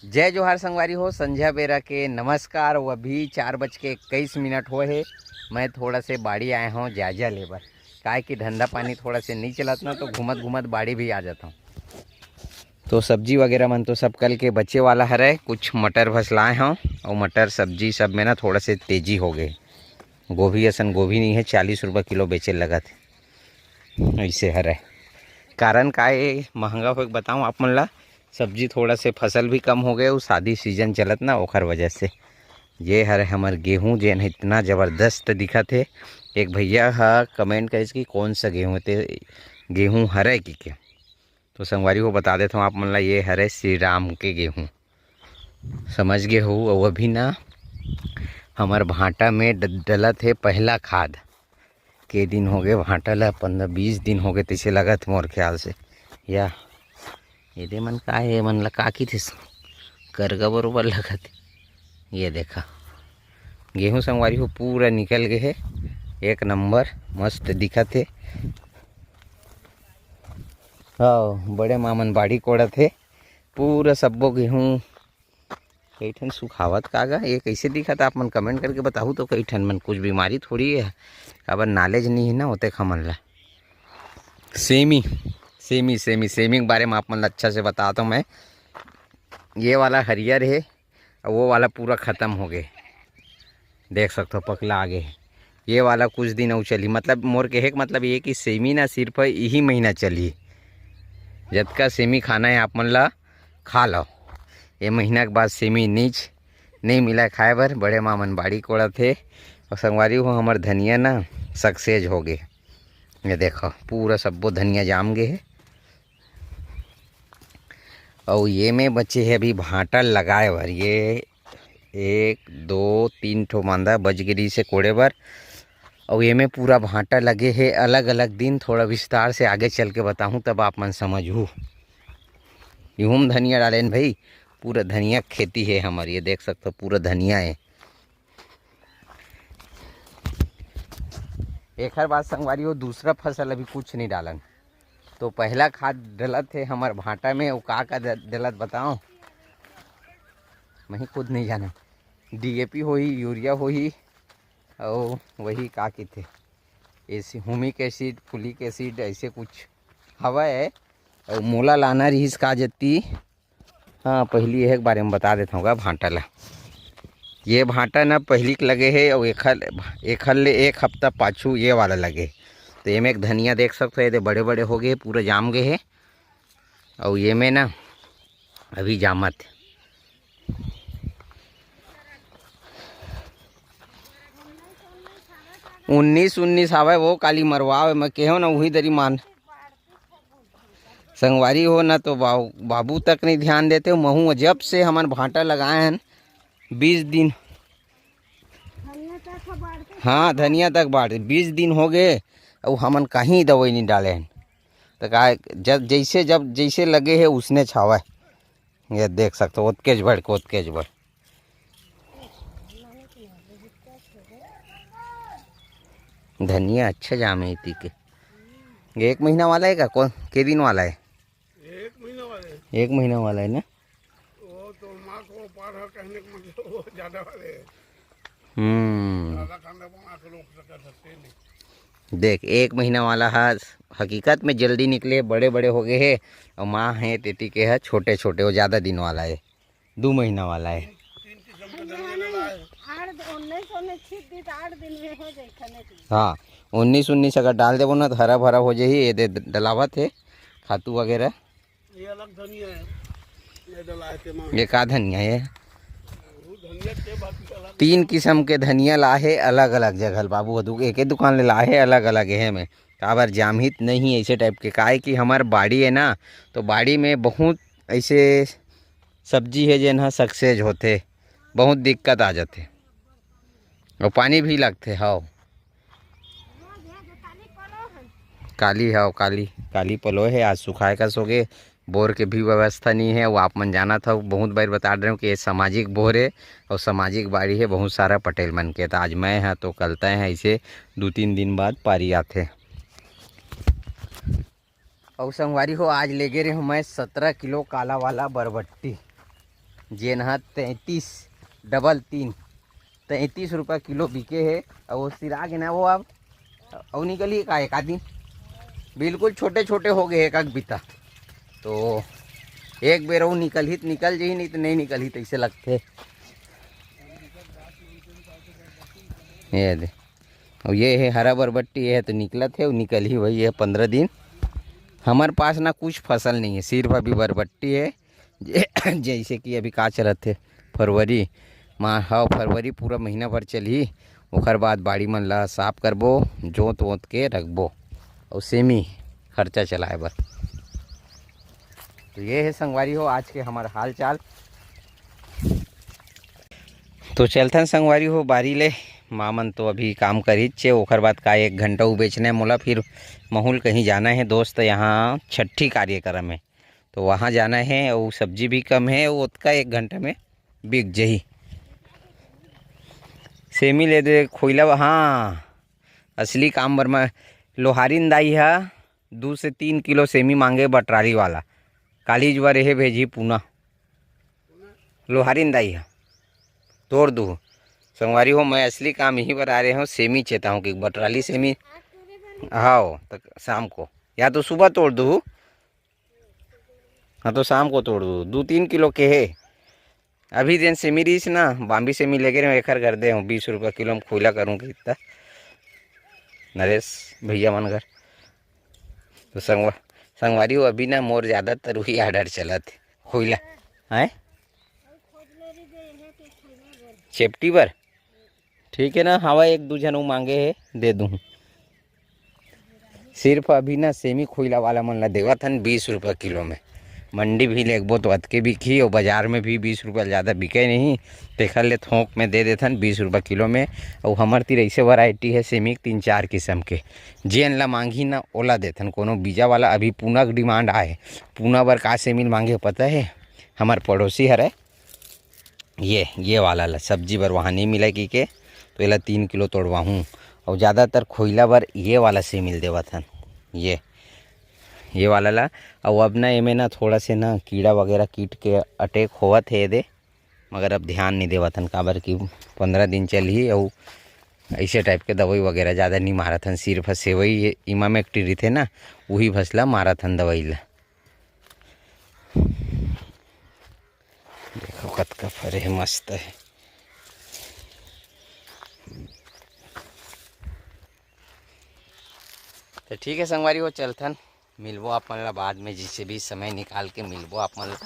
जय जोहार संगवारी हो। संध्या बेरा के नमस्कार। वो अभी 4:21 हो है। मैं थोड़ा से बाड़ी आया हूँ जायजा लेबर। काय कि धंधा पानी थोड़ा से नहीं चलत ना, तो घूमत घूमत बाड़ी भी आ जाता हूँ। तो सब्जी वगैरह मन तो सब कल के बच्चे वाला हरे। कुछ मटर भस लाए हूँ और मटर सब्जी सब में ना थोड़ा से तेजी हो गए। गोभी असन गोभी नहीं है, 40 रुपये किलो बेचे लगा थे ऐसे हरे। कारण का ये महंगा हो बताऊँ आप मन ला। सब्जी थोड़ा से फसल भी कम हो गए और शादी सीजन चलत ना, ओखर वजह से। ये हर हमार गेहूँ जेन इतना ज़बरदस्त दिखा थे। एक भैया हा कमेंट करिस कि कौन सा गेहूँ थे, गेहूँ हरे कि क्या। तो संगवारी को बता देता हूँ आप मन ला, ये हरे श्री राम के गेहूँ। समझ गए हो। और अभी ना हमार भांटा में डलत है पहला खाद। के दिन हो गए भांटा ला, 15-20 दिन हो गए तैसे लगत मोर ख्याल से। या ये मन का है, मन ला का की थे करगा बरोबर लगत। ये देखा गेहूँ संगवारी हो पूरा निकल गए है, एक नंबर मस्त दिखत है। हाँ, बड़े मामन बाड़ी कोड़त है पूरा सब्बो गेहूँ। कई ठन सुखावत कागा ये कैसे दिखत आप मन कमेंट करके बताऊँ। तो कई ठन मन कुछ बीमारी थोड़ी है, काबर नॉलेज नहीं है ना होते खमन ला। सेमी के बारे में आप मन ला अच्छा से बताता हूँ मैं। ये वाला हरियर है और वो वाला पूरा ख़त्म हो गए, देख सकते हो पकला आगे। ये वाला कुछ दिन और चली, मतलब मोर कहे का मतलब ये कि सेमी ना सिर्फ यही महीना चली। जतका सेमी खाना है आप मन ला खा लो। ये महीना के बाद सेमी नीच नहीं मिला खाए बर। बड़े मामन बाड़ी कोड़ा थे। और संगवारी हो हमार धनिया ना सक्सेस हो गए। ये देखो पूरा सब्बो धनिया जाम गए है। और ये में बच्चे है अभी भांटा लगाए बर। ये 1-2-3 ठो मांदा बजगिरी से कोड़े बर। और ये में पूरा भांटा लगे है अलग अलग दिन। थोड़ा विस्तार से आगे चल के बताऊँ तब आप मन समझू। यूँ धनिया डालें भाई, पूरा धनिया खेती है हमारी। ये देख सकते हो पूरा धनिया है। एक हर बात संगवारी हो, दूसरा फसल अभी कुछ नहीं डालन। तो पहला खाद डलत है हमार भांटा में। वो का डलत बताओ, मैं खुद नहीं जाना। DAP हो ही, यूरिया हो ही, और वही का की थे ऐसे हुमिक एसिड, फुलिक एसिड ऐसे कुछ हवा है। और मोला लाना रहीस का जती। हाँ, पहली एक बारे में बता देता हूँ भांटा ला। ये भांटा ना पहली लगे है और एक ले 1 हफ्ता पाछू ये वाला लगे। तो ये में एक धनिया देख सकते हो, ये बड़े बड़े हो गए, पूरा जाम गए है। और ये में ना अभी जामत 19 आवे। वो काली मरवावे मैं कहो ना वही दरी मान संगवारी हो ना। तो बाबू तक नहीं ध्यान देते। महू जब से हमारे भांटा लगाए हैं 20 दिन। हाँ, धनिया तक बाढ़ 20 दिन हो गए और हमन कहीं दवाई नहीं डाले हैं। तो का जब जैसे लगे है उसने छावा। ये देख सकते हो ओतकेज बढ़। धनिया अच्छा जामे इति के। 1 महीना वाला है का कौन के दिन वाला है? 1 महीना वाला है ना। वो तो माँ को पार है कहने का मतलब वो ज़्यादा वाले हैं। ज़्यादा ठंडा में आँख रोक सकते नहीं। देख 1 महीना वाला है, हकीकत में जल्दी निकले, बड़े बड़े हो गए हैं। और माँ है तेती के है छोटे छोटे, वो ज़्यादा दिन वाला है, 2 महीना वाला है। 3 किस्म के धनिया लाए। हाँ, 19 अगर डाल देवो ना तो हरा भरा हो जाही। ये डलावत है खातू वगैरह। ये अलग धनिया है, ये डलाए थे माँ। ये का धनिया है? वो धनिया के बाकी अलग 3 किस्म के धनिया लाहे अलग अलग जगह। बाबू हदू एक ही दुकान ले लाहे अलग अलग है में। काबर जामहित नहीं ऐसे टाइप के काहे कि हमार बाड़ी है ना। तो बाड़ी में बहुत ऐसे सब्जी है जेन हा सक्सेस होते, बहुत दिक्कत आ जाते और पानी भी लगते। हाओ काली हाओ काली पलो है। आज सुखाए का सोगे, बोर के भी व्यवस्था नहीं है। वो आप मन जाना था, बहुत बार बता रहे हूँ कि ये सामाजिक बोर है और सामाजिक बाड़ी है बहुत सारा पटेल मन के। तो आज मैं है तो कलते हैं ऐसे 2-3 दिन बाद पारी आते। और संगवारी हो आज ले गए रहे हूँ मैं 17 किलो काला वाला बरबट्टी। जेन हा 33 डबल 3 33 रुपये किलो बिके है। और वो सिरा के ना वो अब और निकली का एक आध दिन बिल्कुल छोटे छोटे हो गए एक आध बिता। तो एक बेर वो निकल जाही, नहीं तो नहीं निकल ही तैसे लगते। ये दे और ये है हरा बरबट्टी है तो निकलत है, वो निकल ही वही है 15 दिन। हमारे पास ना कुछ फसल नहीं है, सिर्फ अभी बरबट्टी है। जैसे कि अभी का चलत है फरवरी माह, हाँ फरवरी पूरा महीना भर चली। ओकर बाद बाड़ी मन ला साफ करबो, जोत वोत के रखबो और सेमी खर्चा चलाए बर। तो ये है संगवारी हो आज के हमार हाल चाल। तो चलथन संगवारी हो बारी ले, मामन तो अभी काम करी चे। ओकर बाद का 1 घंटा वो बेचना है मोला, फिर महूल कहीं जाना है दोस्त यहाँ छठी कार्यक्रम है तो वहाँ जाना है। और सब्जी भी कम है, वो का 1 घंटा में बिक जही। सेमी ले दे खोइला, हाँ असली काम बर मैं लोहारिन दाई है 2 से 3 किलो सेमी मांगे बटराली वाला। कालीज वर रहे भेजी पूना लोहारिन दाई है तोड़ दूँ संगवारी हो। मैं असली काम यहीं पर आ रहे हूँ, सेमी चाहता हूँ कि बटराली सेमी। हाँ तो शाम को या तो सुबह तोड़ दूँ, हाँ तो शाम को तोड़ दूँ। 2-3 किलो के है अभी दिन सेमी रहीस ना, बाम्बी सेमी लेके रहे एकर कर दे हूँ 20 रुपये किलो में खोला करूँगी इतना नरेश भैया मन घर। तो संगवारी हो अभी ना मोर ज़्यादातर वही आर्डर चला थे खोला है चेप्टी पर। ठीक है ना, हवा 1-2 जन मांगे है दे दूँ। सिर्फ अभी ना सेमी खोइला वाला मन ला देवा था 20 रुपये किलो में। मंडी भी लेगबो तो अतके बिकी और बाजार में भी 20 रुपये ज़्यादा बिके नहीं, तेखर ले थोक में दे देथन 20 रुपये किलो में। और हमार तीर ऐसे वैरायटी है सेमी 3-4 किस्म के, जेन ला मांगी ना ओला देथन। कोनो बीजा वाला अभी पूना का डिमांड आए, पूना बर का सेमी मांगे पता है, हमार पड़ोसी हरे ये वाला ला सब्जी बर वहाँ नहीं मिला की के, तो ये 3 किलो तोड़वा हूँ। और ज़्यादातर खोइला बर ये वाला से मिल देवा था ये वाला ला। और अब ना एमे ना थोड़ा से ना कीड़ा वगैरह कीट के अटैक होवा थे दे, मगर अब ध्यान नहीं देवा था काबर कि 15 दिन चल ही। और ऐसे टाइप के दवाई वगैरह ज़्यादा नहीं मारा था, सिर्फ सेवई इमा में टिरी थे ना वही फसला मारा था दवाई ला। देखो कत का फरे है, मस्त है। तो ठीक है संगवारी हो चलथन मिलबो आप मन ला बाद में, जिसे भी समय निकाल के मिलबो आप मन ला।